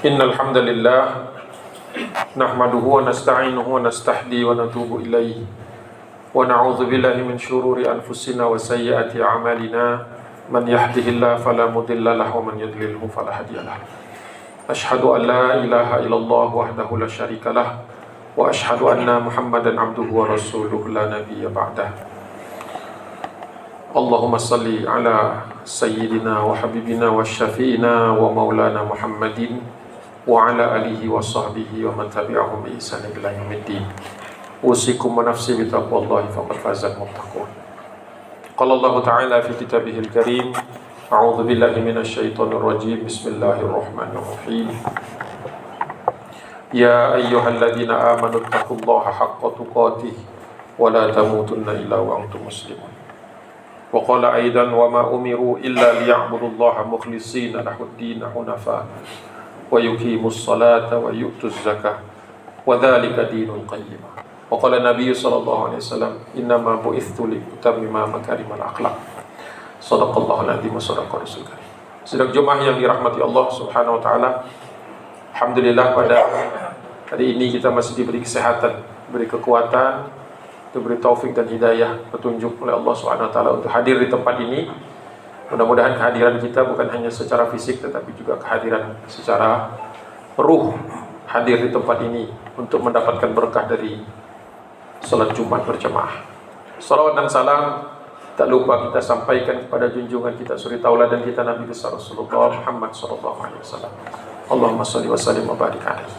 Innal hamdalillah nahmaduhu wa nasta'inuhu wa nastahdi wa natubu ilaihi wa na'udzu billahi min shururi anfusina wa sayyiati a'malina man yahdihillahu fala mudilla lahu wa man yudlilhu fala hadiyalah. Ashhadu an la ilaha illallah wahdahu la syarika lah wa ashhadu anna Muhammadan abduhu wa rasuluhu la nabiyya ba'dah. Allahumma salli ala sayyidina wa habibina wa syafi'ina wa maulana Muhammadin wa ala alihi wa sahbihi wa man tabi'ahum bi ihsan ila yaumiddin. Usikum wa nafsi bi taqwallahi faqad fazal muttaqun. Qala Allah ta'ala fi kitabihil karim, a'udzu billahi minasy syaithanir rajim. Bismillahirrahmanirrahim. Ya ayyuhalladzina amanu taqullaha haqqa tuqatih wa la tamutunna illa wa antum muslimun. Wa qala aidan wa ma umiru illa liya'budullaha mukhlishina lahud-din hunafa wa yuqimus salata wa yu'tuz zakah wa dzalika dinul qayyim. Wa qala Nabi sallallahu alaihi wasallam, innama bu'itsu li utammima makarimal akhlaq. Shadaqallahul adzim wa shadaqa rasul karim. Sidang Jumat yang dirahmati Allah Subhanahu wa taala. Alhamdulillah pada hari ini kita masih diberi kesehatan, diberi kekuatan, diberi taufik dan hidayah, petunjuk oleh Allah Subhanahu wa taala untuk hadir di tempat ini. Mudah-mudahan kehadiran kita bukan hanya secara fisik tetapi juga kehadiran secara ruh, hadir di tempat ini untuk mendapatkan berkah dari salat Jumat berjamaah. Salawat dan salam tak lupa kita sampaikan kepada junjungan kita, suri tauladan kita, Nabi besar Rasulullah Muhammad sallallahu alaihi wasallam. Allahumma shalli wa sallim wa barik alaihi.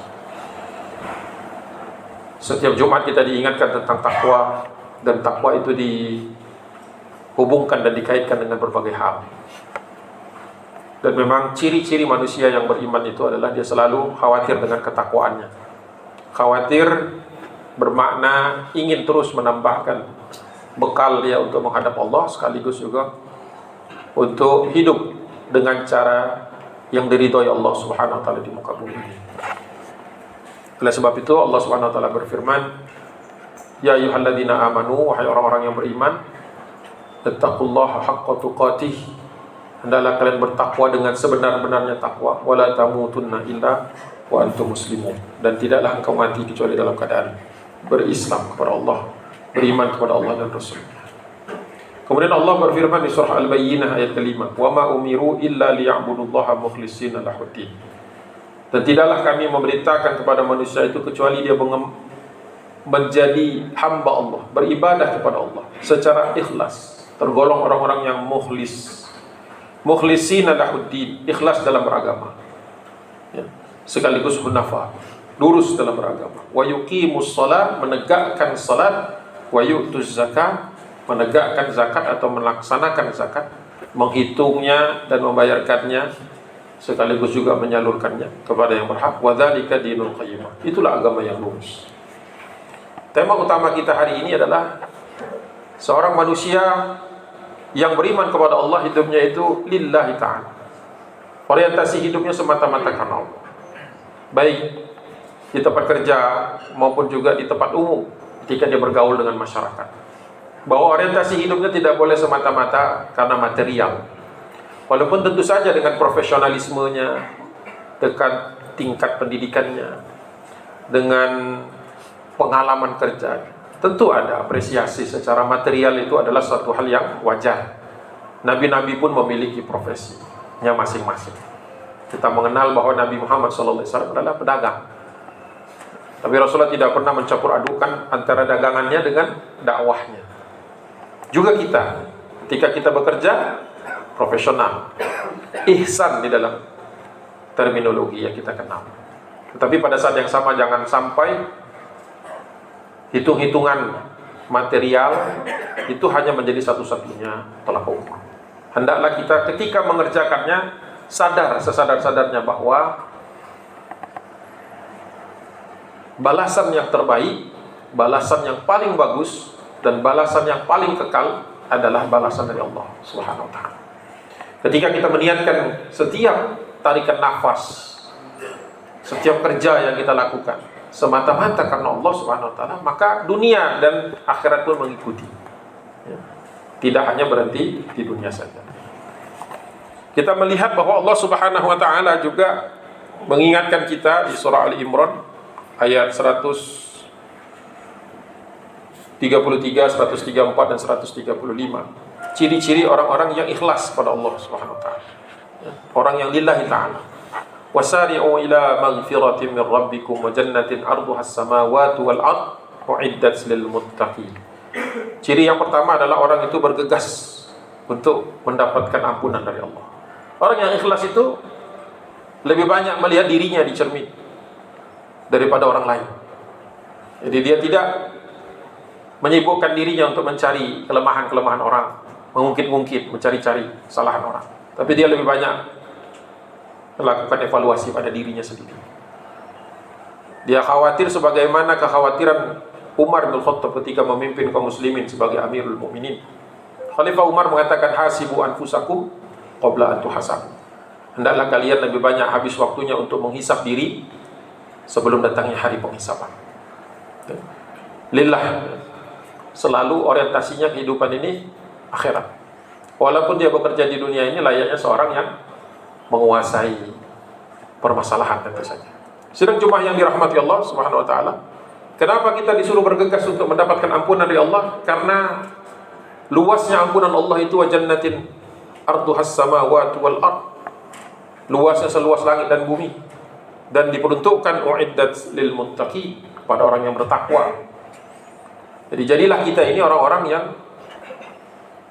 Setiap Jumat kita diingatkan tentang takwa, dan takwa itu dihubungkan dan dikaitkan dengan berbagai hal. Dan memang ciri-ciri manusia yang beriman itu adalah dia selalu khawatir dengan ketakwaannya. Khawatir bermakna ingin terus menambahkan bekal dia untuk menghadap Allah, sekaligus juga untuk hidup dengan cara yang diridhoi Allah Subhanahu wa taala di muka bumi ini. Oleh sebab itu Allah Subhanahu wa taala berfirman, ya ayyuhalladzina amanu, wahai orang-orang yang beriman, taqullaha haqqa tuqatih, hendaklah kalian bertakwa dengan sebenar-benarnya takwa, wala tamutunna illa wa antum muslimun, dan tidaklah engkau mati kecuali dalam keadaan berislam kepada Allah, beriman kepada Allah dan Rasul-Nya. Kemudian Allah berfirman di surah Al-Bayyinah ayat kelima, wa ma umiru illa liya'budullaha mukhlishina lahuddin, dan tidaklah kami memerintahkan kepada manusia itu kecuali dia menjadi hamba Allah, beribadah kepada Allah secara ikhlas, tergolong orang-orang yang mukhlis. Mukhlishina lahuddin, ikhlas dalam beragama, ya, sekaligus hunafa, lurus dalam beragama. Wa yuqimus shalah, menegakkan salat, wa yu'tuz zakah, menegakkan zakat atau melaksanakan zakat, menghitungnya dan membayarkannya, sekaligus juga menyalurkannya kepada yang berhak. Wa dzalika dinul qayyim, itulah agama yang lurus. Tema utama kita hari ini adalah seorang manusia yang beriman kepada Allah, hidupnya itu lillahi ta'ala, orientasi hidupnya semata-mata karena Allah, baik di tempat kerja maupun juga di tempat umum ketika dia bergaul dengan masyarakat. Bahwa orientasi hidupnya tidak boleh semata-mata karena material, walaupun tentu saja dengan profesionalismenya, dengan tingkat pendidikannya, dengan pengalaman kerja, tentu ada apresiasi secara material, itu adalah suatu hal yang wajar. Nabi-nabi pun memiliki profesinya masing-masing. Kita mengenal bahwa Nabi Muhammad SAW adalah pedagang, tapi Rasulullah tidak pernah mencampur adukan antara dagangannya dengan dakwahnya. Juga kita, ketika kita bekerja, profesional, ihsan di dalam terminologi yang kita kenal. Tetapi pada saat yang sama jangan sampai hitung-hitungan material itu hanya menjadi satu-satunya tolak ukur. Hendaklah kita ketika mengerjakannya sadar sesadar-sadarnya bahwa balasan yang terbaik, balasan yang paling bagus, dan balasan yang paling kekal adalah balasan dari Allah Subhanahu wa taala. Ketika kita meniatkan setiap tarikan nafas, setiap kerja yang kita lakukan semata-mata karena Allah Subhanahu wa taala, maka dunia dan akhirat pun mengikuti. Tidak hanya berhenti di dunia saja. Kita melihat bahwa Allah Subhanahu wa taala juga mengingatkan kita di surah Ali Imran ayat 133, 134 dan 135. Ciri-ciri orang-orang yang ikhlas pada Allah Subhanahu wa taala. Orang yang lillahi ta'ala. Wasari'u ila maghfiratin min rabbikum wa jannatin 'arduha as-samawati wal ard u'iddat lil muttaqin. Ciri yang pertama adalah orang itu bergegas untuk mendapatkan ampunan dari Allah. Orang yang ikhlas itu lebih banyak melihat dirinya di cermin daripada orang lain. Jadi dia tidak menyibukkan dirinya untuk mencari kelemahan-kelemahan orang, mengungkit-ungkit, mencari-cari kesalahan orang. Tapi dia lebih banyak melakukan evaluasi pada dirinya sendiri. Dia khawatir sebagaimana kekhawatiran Umar bin Khattab ketika memimpin kaum muslimin sebagai Amirul Mukminin. Khalifah Umar mengatakan, hasibu anfusakum qabla an tuhasabu. Hendaklah kalian lebih banyak habis waktunya untuk menghisap diri sebelum datangnya hari penghisapan. Lillah, selalu orientasinya kehidupan ini akhirat. Walaupun dia bekerja di dunia ini layaknya seorang yang menguasai permasalahan tentu saja. Sedang jemaah yang dirahmati Allah Subhanahu wa taala, kenapa kita disuruh bergegas untuk mendapatkan ampunan dari Allah? Karena luasnya ampunan Allah itu wa jannatin arduhas samawati wal ard. Luasnya seluas langit dan bumi, dan diperuntukkan uiddat lil muttaqin, pada orang yang bertakwa. Jadi jadilah kita ini orang-orang yang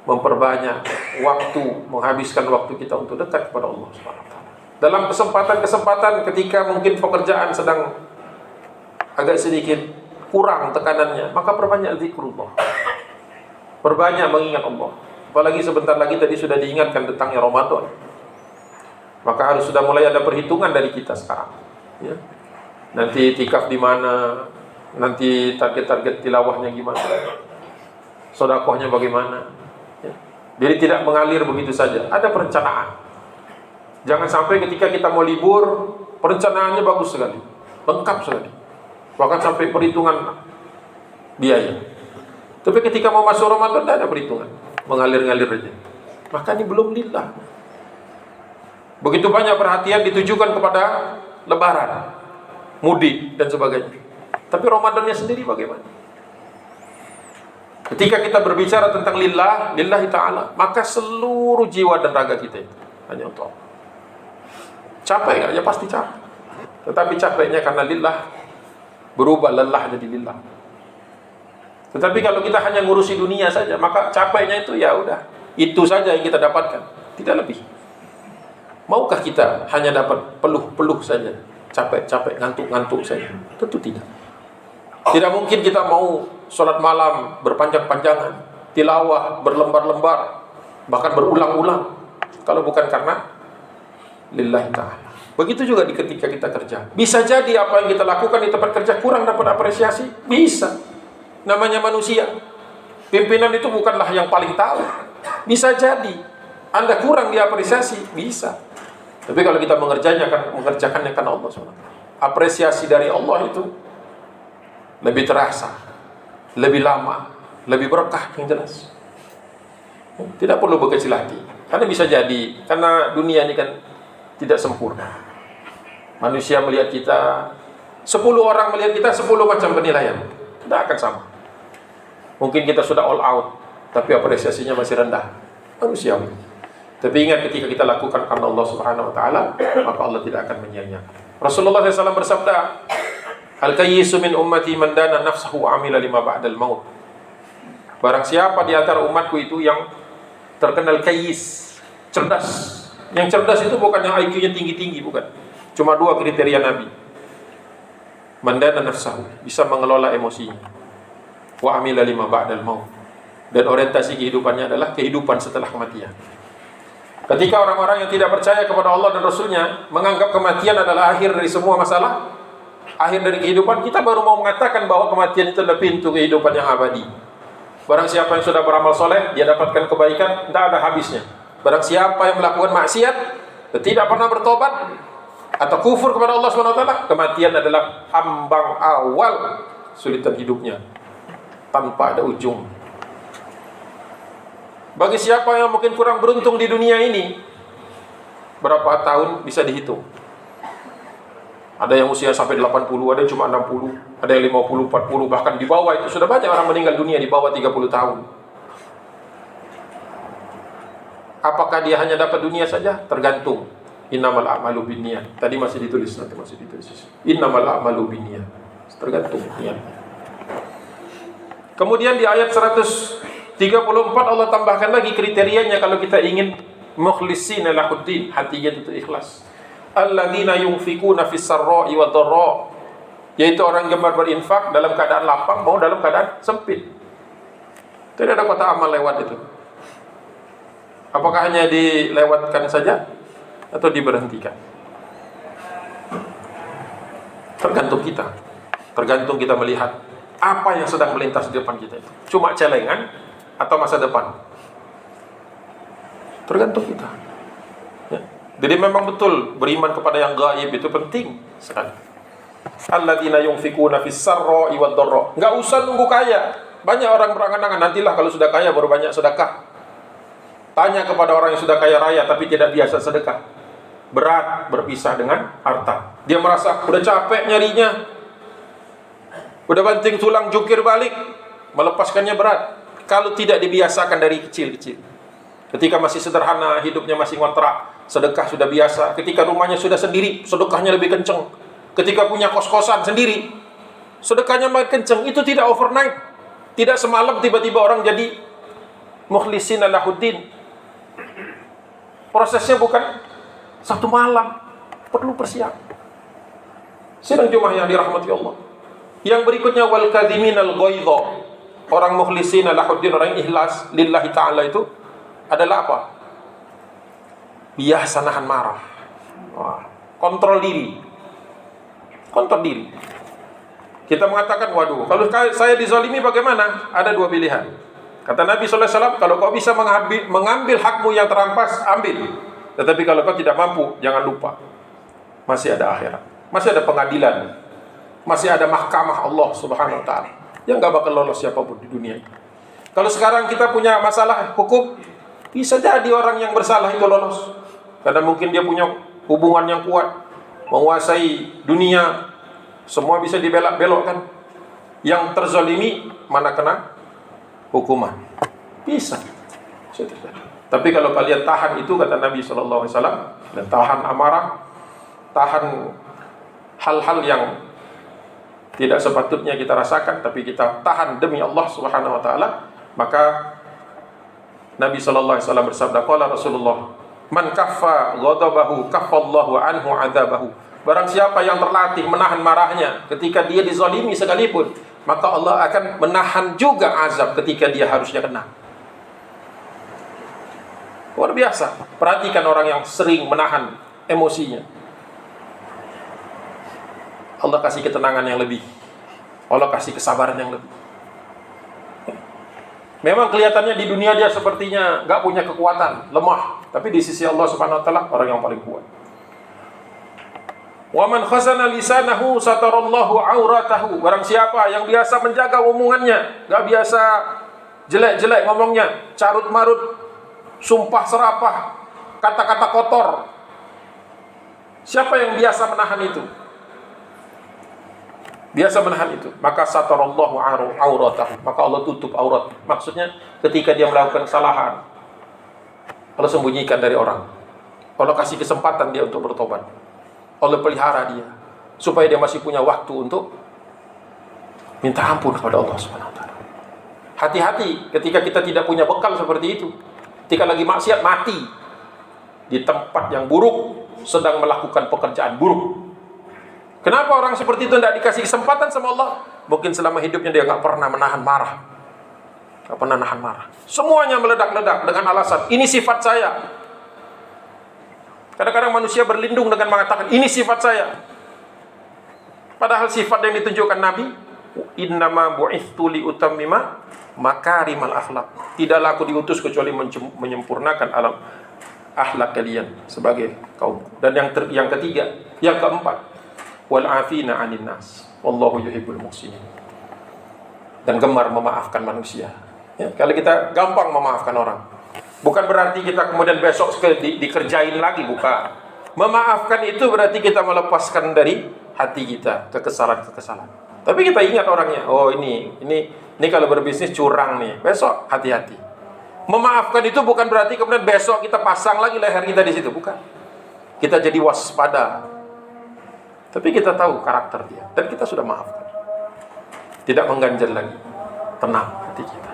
memperbanyak waktu, menghabiskan waktu kita untuk dekat kepada Allah Subhanahu wa taala. Dalam kesempatan-kesempatan ketika mungkin pekerjaan sedang agak sedikit kurang tekanannya, maka perbanyak zikrullah. Perbanyak mengingat Allah. Apalagi sebentar lagi tadi sudah diingatkan tentangnya Ramadan. Maka harus sudah mulai ada perhitungan dari kita sekarang. Ya. Nanti itikaf di mana? Nanti target-target tilawahnya gimana? Sedekahnya bagaimana? Ya. Jadi tidak mengalir begitu saja. Ada perencanaan. Jangan sampai ketika kita mau libur, perencanaannya bagus sekali, lengkap sekali, bahkan sampai perhitungan biaya. Tapi ketika mau masuk Ramadan, tidak ada perhitungan, mengalir-ngalir aja. Maka ini belum lillah. Begitu banyak perhatian ditujukan kepada Lebaran, mudik dan sebagainya. Tapi Ramadannya sendiri bagaimana? Ketika kita berbicara tentang lillah, lillahi ta'ala, maka seluruh jiwa dan raga kita itu hanya untuk Allah. Capek nggak? Ya pasti capek. Tetapi capeknya karena lillah berubah lelah jadi lillah. Tetapi kalau kita hanya ngurusi dunia saja, maka capeknya itu ya udah, itu saja yang kita dapatkan, tidak lebih. Maukah kita hanya dapat peluh-peluh saja, capek-capek, ngantuk-ngantuk saja? Tentu tidak. Tidak mungkin kita mau sholat malam berpanjang-panjangan, tilawah berlembar-lembar, bahkan berulang-ulang, kalau bukan karena lillahi ta'ala. Begitu juga di ketika kita kerja. Bisa jadi apa yang kita lakukan di tempat kerja kurang dapat apresiasi. Bisa. Namanya manusia. Pimpinan itu bukanlah yang paling tahu. Bisa jadi Anda kurang diapresiasi. Bisa. Tapi kalau kita mengerjakannya karena Allah SWT, apresiasi dari Allah itu lebih terasa, lebih lama, lebih berkah, yang jelas. Tidak perlu berkecil hati. Karena bisa jadi, karena dunia ini kan tidak sempurna. Manusia melihat kita, 10 orang melihat kita 10 macam penilaian, tidak akan sama. Mungkin kita sudah all out, tapi apresiasinya masih rendah. Manusiawi. Tapi ingat, ketika kita lakukan karena Allah Subhanahu wa taala, maka Allah tidak akan menyia-nyiakan. Rasulullah SAW bersabda, "Al-kayyisu min ummati man dana nafsahu wa amila lima ba'dal maut." Barang siapa di antara umatku itu yang terkenal kayyis, cerdas. Yang cerdas itu bukan yang IQ-nya tinggi-tinggi, bukan. Cuma 2 kriteria Nabi. Mandana nafsahu, bisa mengelola emosinya. Wa amila lima ba'dal maut. Dan orientasi kehidupannya adalah kehidupan setelah kematian. Ketika orang-orang yang tidak percaya kepada Allah dan Rasulnya menganggap kematian adalah akhir dari semua masalah, akhir dari kehidupan, kita baru mau mengatakan bahwa kematian itu adalah pintu kehidupan yang abadi. Barang siapa yang sudah beramal soleh, dia dapatkan kebaikan, tidak ada habisnya. Barang siapa yang melakukan maksiat, tidak pernah bertobat atau kufur kepada Allah SWT, kematian adalah ambang awal kesulitan hidupnya tanpa ada ujung. Bagi siapa yang mungkin kurang beruntung di dunia ini, berapa tahun bisa dihitung. Ada yang usia sampai 80, ada yang cuma 60, ada yang 50, 40, bahkan di bawah itu sudah banyak orang meninggal dunia di bawah 30 tahun. Apakah dia hanya dapat dunia saja? Tergantung. Innamal a'malu binniyat. Tadi masih ditulis, nanti masih ditulis. Innamal a'malu binniyat. Tergantung niat. Kemudian di ayat 134 Allah tambahkan lagi kriterianya kalau kita ingin mukhlishina lahuddin, hatinya itu ikhlas. Alladzina yunfikuna fis sarra'i wad dharra, yaitu orang gemar berinfak dalam keadaan lapang mau dalam keadaan sempit. Tidak ada kota amal lewat itu. Apakah hanya dilewatkan saja atau diberhentikan? Tergantung kita. Tergantung kita melihat apa yang sedang melintas di depan kita itu. Cuma celengan atau masa depan. Tergantung kita. Ya. Jadi memang betul beriman kepada yang gaib itu penting sekali. Alladzina yunfikuna fis sarra'i wad dharra. Enggak usah nunggu kaya. Banyak orang berangan-angan nantilah kalau sudah kaya baru banyak sedekah. Tanya kepada orang yang sudah kaya raya tapi tidak biasa sedekah. Berat berpisah dengan harta. Dia merasa udah capek nyarinya, udah banting tulang jungkir balik, melepaskannya berat. Kalau tidak dibiasakan dari kecil-kecil. Ketika masih sederhana, hidupnya masih ngontrak, sedekah sudah biasa. Ketika rumahnya sudah sendiri, sedekahnya lebih kenceng. Ketika punya kos-kosan sendiri, sedekahnya makin kenceng. Itu tidak overnight. Tidak semalam tiba-tiba orang jadi mukhlishina lahuddin. Prosesnya bukan satu malam, perlu persiapan. Sidang Jumat yang dirahmati Allah. Yang berikutnya wal kadhiminal ghaidha. Orang mukhlishina lahuddin, orang yang ikhlas lillahi ta'ala itu adalah apa? Biasa nahan marah. Kontrol diri. Kontrol diri. Kita mengatakan, waduh, kalau saya dizalimi bagaimana? Ada dua pilihan. Kata Nabi SAW, kalau kau bisa mengambil hakmu yang terampas, ambil. Tetapi kalau kau tidak mampu, jangan lupa. Masih ada akhirat. Masih ada pengadilan. Masih ada mahkamah Allah Subhanahu Wa Ta'ala. Yang gak bakal lolos siapapun di dunia ini. Kalau sekarang kita punya masalah hukum, bisa jadi orang yang bersalah itu lolos. Karena mungkin dia punya hubungan yang kuat, menguasai dunia, semua bisa dibelok-belokkan. Yang terzalimi mana kena hukuman. Bisa. Tapi kalau kalian tahan itu, kata Nabi SAW, dan tahan amarah, tahan hal-hal yang tidak sepatutnya kita rasakan, tapi kita tahan demi Allah Subhanahu Wa Ta'ala, maka Nabi SAW bersabda, qala Rasulullah, man kaffa ghadabahu kaffallahu anhu adzabahu. Barang siapa yang terlatih menahan marahnya ketika dia dizalimi sekalipun, maka Allah akan menahan juga azab ketika dia harusnya kena. Luar biasa. Perhatikan orang yang sering menahan emosinya. Allah kasih ketenangan yang lebih. Allah kasih kesabaran yang lebih. Memang kelihatannya di dunia dia sepertinya gak punya kekuatan, lemah. Tapi di sisi Allah Subhanahu Wa Ta'ala orang yang paling kuat. Wa man khazana lisanahu satarallahu auratahu. Barang siapa yang biasa menjaga omongannya, gak biasa jelek-jelek ngomongnya, carut-marut, sumpah serapah, kata-kata kotor. Siapa yang biasa menahan itu? Biasa menahan itu, maka satarallahu auratahu, maka Allah tutup aurat. Maksudnya ketika dia melakukan kesalahan, Allah sembunyikan dari orang. Allah kasih kesempatan dia untuk bertobat. Allah pelihara dia supaya dia masih punya waktu untuk minta ampun kepada Allah Subhanahu Wa Ta'ala. Hati-hati ketika kita tidak punya bekal seperti itu. Ketika lagi maksiat, mati di tempat yang buruk, sedang melakukan pekerjaan buruk. Kenapa orang seperti itu tidak dikasih kesempatan sama Allah? Mungkin selama hidupnya dia gak pernah menahan marah. Gak pernah nahan marah. Semuanya meledak-ledak dengan alasan, ini sifat saya. Kadang-kadang manusia berlindung dengan mengatakan, ini sifat saya. Padahal sifat yang ditunjukkan Nabi, innama bu'ithtu liutammima makarimal akhlak. Tidaklah aku diutus kecuali menyempurnakan alam akhlak kalian sebagai kaum. Dan yang ketiga, yang keempat, wal afina 'anil nas wallahu yuhibbul muhsinin. Dan gemar memaafkan manusia. Ya, kalau kita gampang memaafkan orang, bukan berarti kita kemudian besok dikerjain lagi, bukan. Memaafkan itu berarti kita melepaskan dari hati kita ke kesalahan-kesalahan. Tapi kita ingat orangnya. Oh ini kalau berbisnis curang nih. Besok hati-hati. Memaafkan itu bukan berarti kemudian besok kita pasang lagi leher kita di situ, bukan. Kita jadi waspada. Tapi kita tahu karakter dia dan kita sudah maafkan. Tidak mengganjal lagi. Tenang hati kita.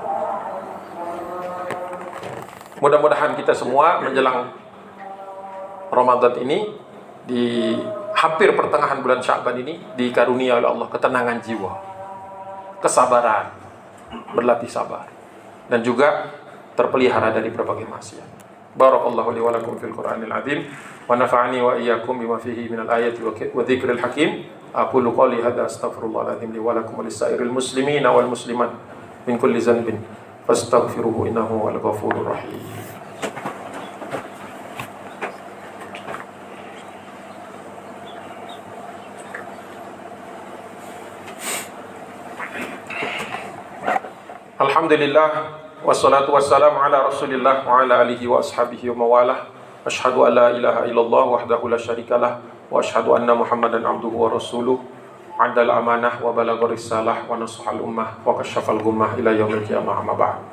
Mudah-mudahan kita semua menjelang Ramadan ini, di hampir pertengahan bulan Sya'ban ini, dikarunia oleh Allah ketenangan jiwa, kesabaran, berlatih sabar, dan juga terpelihara dari berbagai maksiat. Barakallahu li wa lakum fil Qur'anil azim wa nafa'ani wa iyyakum bima fihi minal ayati wa dzikril hakim. Aqulu qouli hadza astaghfirullahal azim li wa lakum wa lisairil muslimina wal muslimat min kulli dhanbin fastaghfiruhu innahu huwal ghafurur rahim. Alhamdulillah wassalatu wassalamu ala Rasulillah wa ala alihi wa ashabihi wa mawalah. Asyhadu an la ilaha illallah wahdahu la syarikalah wa asyhadu anna Muhammadan abduhu wa rasuluh. Adal amanah wa balagha risalah wa nasahal ummah wa kasyafal gummah ila yaumil qiyamah amma ba'd.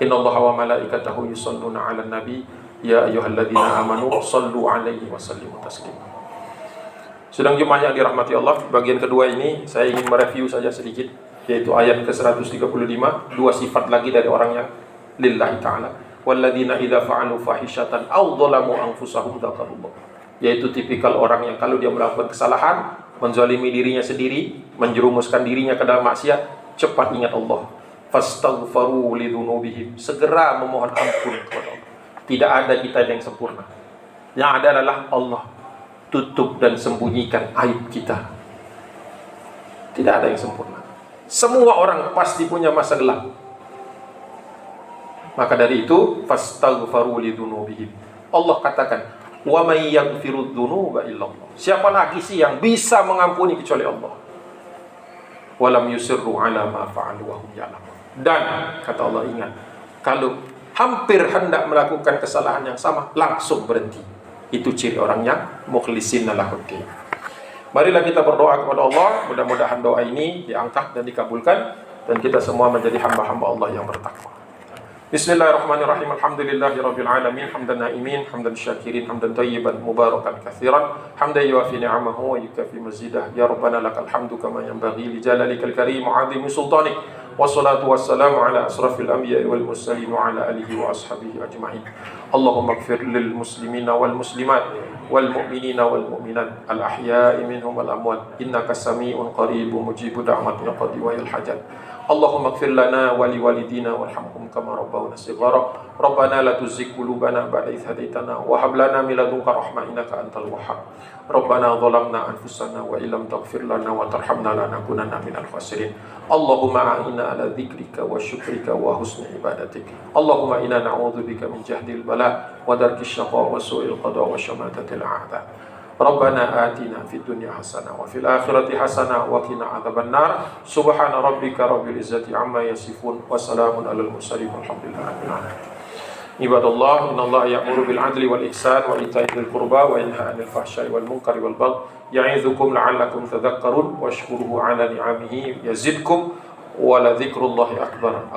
Innallaha wa malaikatahu yusholluna 'alan nabi ya ayyuhalladzina amanu shallu 'alaihi wa sallimu taslima. Sedang jemaah yang dirahmati Allah, bagian kedua ini saya ingin mereview saja sedikit, yaitu ayat ke-135, dua sifat lagi dari orang yang lillahi ta'ala. Walladzina idza fa'alu fahishatan aw dzalamu anfusahum dzakarullah. Yaitu tipikal orang yang kalau dia melakukan kesalahan, menzalimi dirinya sendiri, menjerumuskan dirinya ke dalam maksiat, cepat ingat Allah. Fastaghfaru lidzunubihim. Segera memohon ampun kepada Allah. Tidak ada kita yang sempurna. Yang ada adalah Allah tutup dan sembunyikan aib kita. Tidak ada yang sempurna. Semua orang pasti punya masa gelap. Maka dari itu, fastaghfaru lidzunubihim. Allah katakan, wa may yaghfiru dzunuba illallah. Siapa lagi sih yang bisa mengampuni kecuali Allah? Walam yusirru ala ma fa'alu wa hum ya'lamun. Dan kata Allah, ingat, kalau hampir hendak melakukan kesalahan yang sama, langsung berhenti. Itu ciri orang yang mukhlisina lahuddin. Marilah kita berdoa kepada Allah, mudah-mudahan doa ini diangkat dan dikabulkan, dan kita semua menjadi hamba-hamba Allah yang bertakwa. Bismillahirrahmanirrahim. Alhamdulillahirabbil alamin, hamdan na'imin, hamdan syakirin, hamdan thayyiban mubarakan katsiran, hamdan yuwafi ni'amahu wa yukafi mazidah. Ya Rabbana lakal hamdu kama yanbaghi li jalalikal karim wa 'azimi sultanik. Wassalatu wassalamu ala asrafil anbiya'i wal mursalin wa ala alihi wa ashabihi ajma'in. Allahumma ighfir lil muslimina wal muslimat wal mu'minina wal mu'minat al ahya'i minhum wal amwat innaka sami'un qaribun mujibud da'wati qadi wa al hajat. Allahumma ighfir lana wa li walidina warhamhum kama rabbawna shighara. Rabbana la tuzigh qulubana ba'da idh hadaitana wa hab lana min ladunka rahmah innaka antal wahhab. Rabbana zalamna anfusana wa illam taghfir lana wa tarhamna lanakunanna minal khasirin. Allahumma a'inna ala dzikrika wa syukrika wa husni ibadatik. Allahumma inna na'udzubika min jahdil bala wa darkis syaqa wa su'il qada wa syamatatil a'da. Rabbana atina fid dunya hasanah wa fil akhirati hasanah wa qina adzaban nar. Subhana rabbika rabbil izzati amma yasifun wa salamun alal mursalin walhamdulillahi rabbil alamin. Ibadallah, innallaha ya'muru bil 'adli wal ihsan wa ita'i dzil qurba wa yanha 'anil fahsya'i wal munkari wal baghi ya'idzukum la'allakum tadhakkarun washkuruhu 'ala ni'amihi yazidkum wa la dzikrullahi akbar.